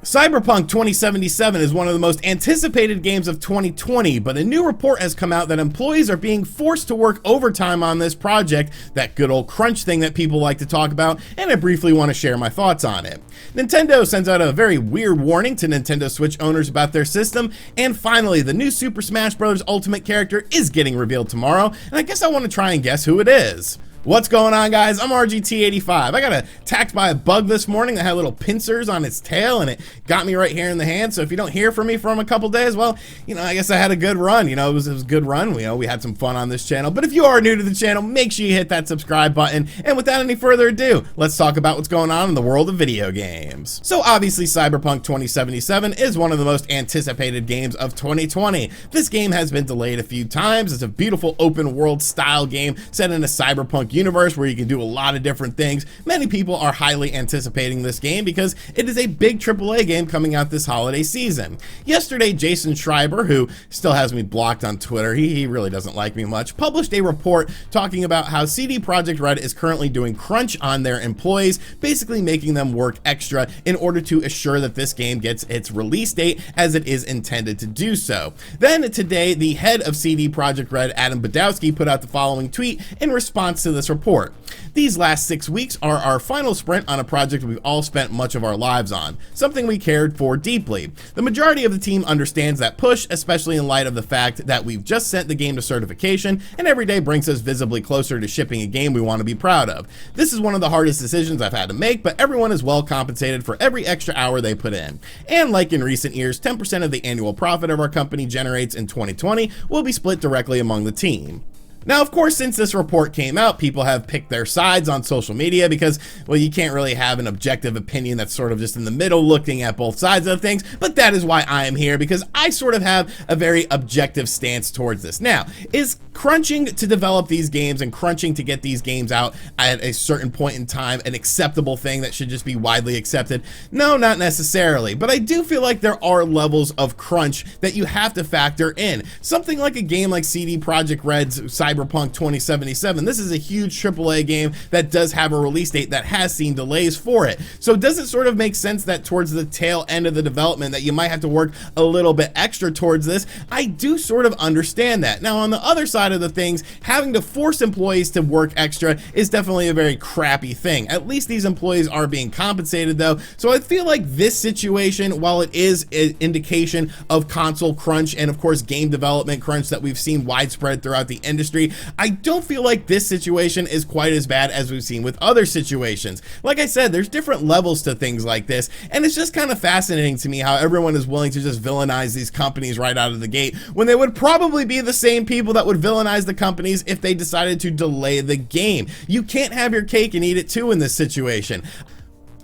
Cyberpunk 2077 is one of the most anticipated games of 2020, but a new report has come out that employees are being forced to work overtime on this project, that good old crunch thing that people like to talk about, and I briefly want to share my thoughts on it. Nintendo sends out a very weird warning to Nintendo Switch owners about their system, and finally, the new Super Smash Bros. Ultimate character is getting revealed tomorrow, and I guess I want to try and guess who it is. What's going on, guys? I'm RGT85. I got attacked by a bug this morning that had little pincers on its tail, and it got me right here in the hand. So if you don't hear from me from a couple days, well, I guess I had a good run. It was a good run. We had some fun on this channel. But if you are new to the channel, make sure you hit that subscribe button. And without any further ado, let's talk about what's going on in the world of video games. So obviously, Cyberpunk 2077 is one of the most anticipated games of 2020. This game has been delayed a few times. It's a beautiful open world style game set in a cyberpunk universe where you can do a lot of different things. Many people are highly anticipating this game because it is a big AAA game coming out this holiday season. Yesterday, Jason Schreiber, who still has me blocked on Twitter, he really doesn't like me much, published a report talking about how CD Projekt Red is currently doing crunch on their employees, basically making them work extra in order to assure that this game gets its release date as it is intended to do so. Then today, the head of CD Projekt Red, Adam Badowski, put out the following tweet in response to this report. These last 6 weeks are our final sprint on a project we've all spent much of our lives on, something we cared for deeply. The majority of the team understands that push, especially in light of the fact that we've just sent the game to certification, and every day brings us visibly closer to shipping a game we want to be proud of. This is one of the hardest decisions I've had to make, but everyone is well compensated for every extra hour they put in. And like in recent years, 10% of the annual profit of our company generates in 2020 will be split directly among the team. Now, of course, since this report came out, people have picked their sides on social media because, well, you can't really have an objective opinion that's sort of just in the middle looking at both sides of things, but that is why I am here, because I sort of have a very objective stance towards this. Now, is crunching to develop these games and crunching to get these games out at a certain point in time an acceptable thing that should just be widely accepted? No, not necessarily, but I do feel like there are levels of crunch that you have to factor in. Something like a game like CD Projekt Red's Cyberpunk 2077. This is a huge AAA game that does have a release date that has seen delays for it. So does it sort of make sense that towards the tail end of the development that you might have to work a little bit extra towards this? I do sort of understand that. Now, on the other side of the things, having to force employees to work extra is definitely a very crappy thing. At least these employees are being compensated though. So I feel like this situation, while it is an indication of console crunch and of course game development crunch that we've seen widespread throughout the industry, I don't feel like this situation is quite as bad as we've seen with other situations. Like I said, there's different levels to things like this, and it's just kind of fascinating to me how everyone is willing to just villainize these companies right out of the gate when they would probably be the same people that would villainize the companies if they decided to delay the game. You can't have your cake and eat it too in this situation.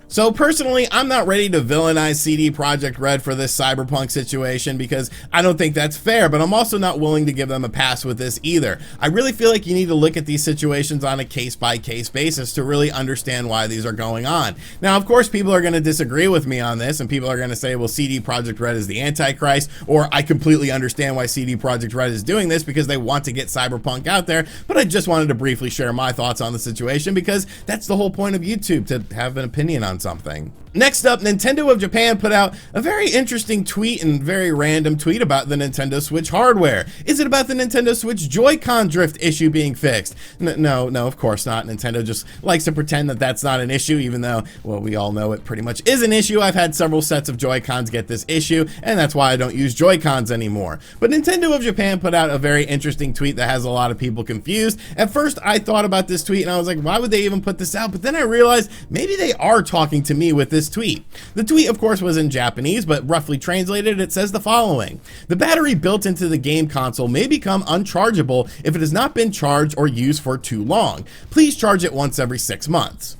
So personally, I'm not ready to villainize CD Projekt Red for this Cyberpunk situation because I don't think that's fair, but I'm also not willing to give them a pass with this either. I really feel like you need to look at these situations on a case-by-case basis to really understand why these are going on. Now, of course, people are going to disagree with me on this, and people are going to say, well, CD Projekt Red is the Antichrist, or I completely understand why CD Projekt Red is doing this because they want to get Cyberpunk out there, but I just wanted to briefly share my thoughts on the situation because that's the whole point of YouTube, to have an opinion on something. Next up, Nintendo of Japan put out a very interesting tweet and very random tweet about the Nintendo Switch hardware. Is it about the Nintendo Switch Joy-Con drift issue being fixed? No, of course not. Nintendo just likes to pretend that that's not an issue, even though, well, we all know it pretty much is an issue. I've had several sets of Joy-Cons get this issue, and that's why I don't use Joy-Cons anymore. But Nintendo of Japan put out a very interesting tweet that has a lot of people confused. At first, I thought about this tweet, and I was like, why would they even put this out? But then I realized maybe they are talking to me with this tweet. The tweet, of course, was in Japanese, but roughly translated, it says the following: the battery built into the game console may become unchargeable if it has not been charged or used for too long. Please charge it once every 6 months.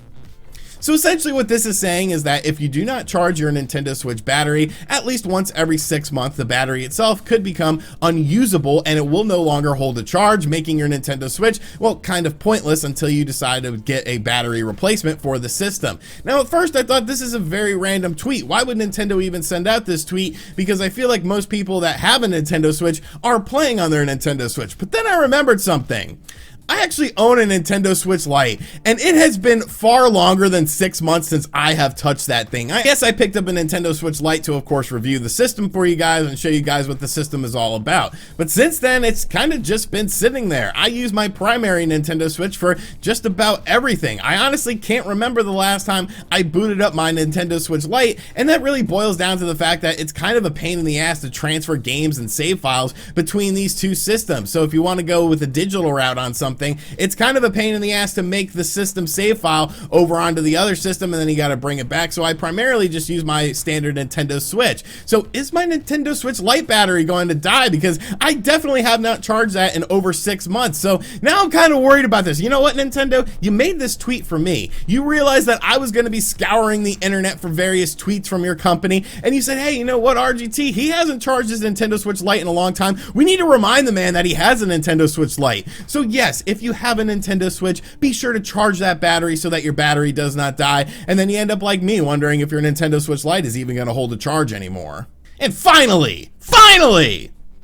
So essentially what this is saying is that if you do not charge your Nintendo Switch battery at least once every 6 months, the battery itself could become unusable and it will no longer hold a charge, making your Nintendo Switch, well, kind of pointless until you decide to get a battery replacement for the system. Now, at first I thought this is a very random tweet. Why would Nintendo even send out this tweet? Because I feel like most people that have a Nintendo Switch are playing on their Nintendo Switch. But then I remembered something. I actually own a Nintendo Switch Lite, and it has been far longer than 6 months since I have touched that thing. I guess I picked up a Nintendo Switch Lite to, of course, review the system for you guys and show you guys what the system is all about. But since then, it's kind of just been sitting there. I use my primary Nintendo Switch for just about everything. I honestly can't remember the last time I booted up my Nintendo Switch Lite, and that really boils down to the fact that it's kind of a pain in the ass to transfer games and save files between these two systems. So if you want to go with a digital route on something, it's kind of a pain in the ass to make the system save file over onto the other system, and then you got to bring it back. So I primarily just use my standard Nintendo Switch. So is my Nintendo Switch Lite battery going to die? Because I definitely have not charged that in over 6 months. So now I'm kind of worried about this. You know what, Nintendo? You made this tweet for me. You realized that I was going to be scouring the internet for various tweets from your company, and you said, hey, you know what, RGT, he hasn't charged his Nintendo Switch Lite in a long time. We need to remind the man that he has a Nintendo Switch Lite. So yes, if you have a Nintendo Switch, be sure to charge that battery so that your battery does not die, and then you end up like me wondering if your Nintendo Switch Lite is even going to hold a charge anymore. And finally,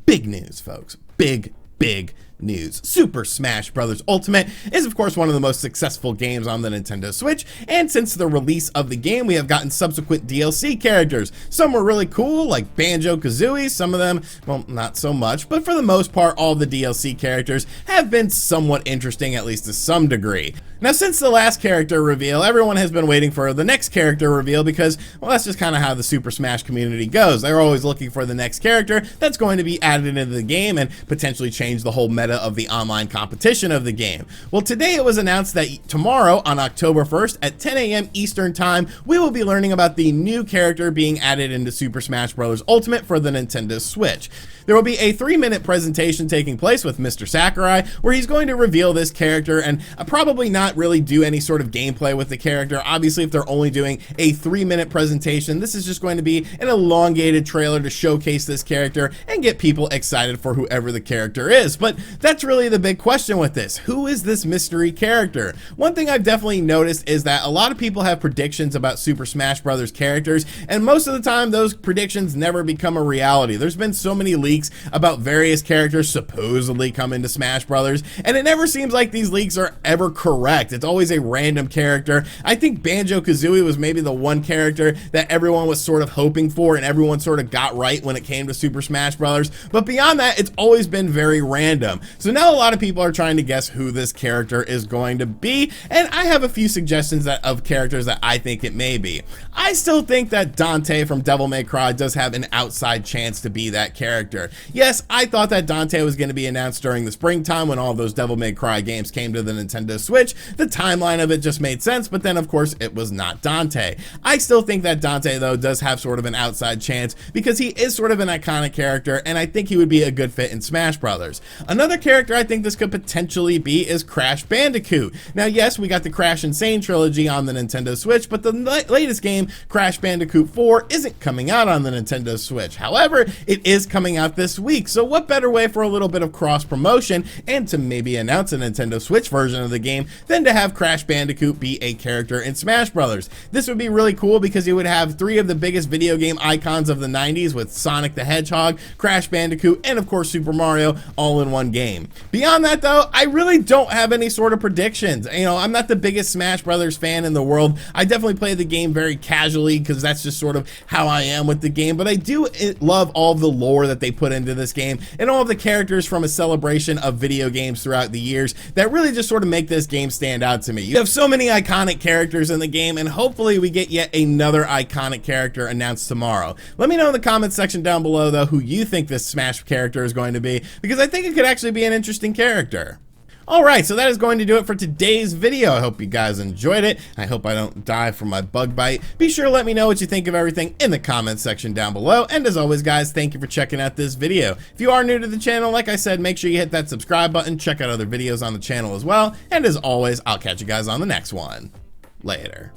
big news, folks. Big news. Super Smash Bros. Ultimate is, of course, one of the most successful games on the Nintendo Switch, and since the release of the game, we have gotten subsequent DLC characters. Some were really cool, like Banjo-Kazooie. Some of them, well, not so much, but for the most part, all the DLC characters have been somewhat interesting, at least to some degree. Now, since the last character reveal, everyone has been waiting for the next character reveal because, well, that's just kind of how the Super Smash community goes. They're always looking for the next character that's going to be added into the game and potentially change the whole meta of the online competition of the game. Well, today it was announced that tomorrow, on October 1st at 10 a.m. Eastern Time, we will be learning about the new character being added into Super Smash Bros. Ultimate for the Nintendo Switch. There will be a 3-minute presentation taking place with Mr. Sakurai, where he's going to reveal this character and probably not really do any sort of gameplay with the character. Obviously, if they're only doing a 3-minute presentation, this is just going to be an elongated trailer to showcase this character and get people excited for whoever the character is. But that's really the big question with this. Who is this mystery character? One thing I've definitely noticed is that a lot of people have predictions about Super Smash Bros. Characters, and most of the time those predictions never become a reality. There's been so many leaks about various characters supposedly coming to Smash Brothers, and it never seems like these leaks are ever correct. It's always a random character. I think Banjo-Kazooie was maybe the one character that everyone was sort of hoping for and everyone sort of got right when it came to Super Smash Brothers, but beyond that, it's always been very random. So now a lot of people are trying to guess who this character is going to be, and I have a few suggestions of characters that I think it may be. I still think that Dante from Devil May Cry does have an outside chance to be that character. Yes, I thought that Dante was going to be announced during the springtime when all those Devil May Cry games came to the Nintendo Switch. The timeline of it just made sense, but then of course it was not Dante. I still think that Dante, though, does have sort of an outside chance because he is sort of an iconic character, and I think he would be a good fit in Smash Brothers. Another character I think this could potentially be is Crash Bandicoot. Now, yes, we got the Crash Insane trilogy on the Nintendo Switch, but the latest game, Crash Bandicoot 4, isn't coming out on the Nintendo Switch. However, it is coming out this week, so what better way for a little bit of cross promotion and to maybe announce a Nintendo Switch version of the game than to have Crash Bandicoot be a character in Smash Brothers. This would be really cool because you would have 3 of the biggest video game icons of the 90s with Sonic the Hedgehog, Crash Bandicoot, and of course Super Mario all in one game. Beyond that, though, I really don't have any sort of predictions. You know, I'm not the biggest Smash Brothers fan in the world. I definitely play the game very casually because that's just sort of how I am with the game, but I do love all of the lore that they put into this game and all of the characters from a celebration of video games throughout the years that really just sort of make this game stand out to me. You have so many iconic characters in the game, and hopefully we get yet another iconic character announced tomorrow. Let me know in the comments section down below, though, who you think this Smash character is going to be, because I think it could actually be an interesting character. Alright, so that is going to do it for today's video. I hope you guys enjoyed it. I hope I don't die from my bug bite. Be sure to let me know what you think of everything in the comments section down below. And as always, guys, thank you for checking out this video. If you are new to the channel, like I said, make sure you hit that subscribe button. Check out other videos on the channel as well. And as always, I'll catch you guys on the next one. Later.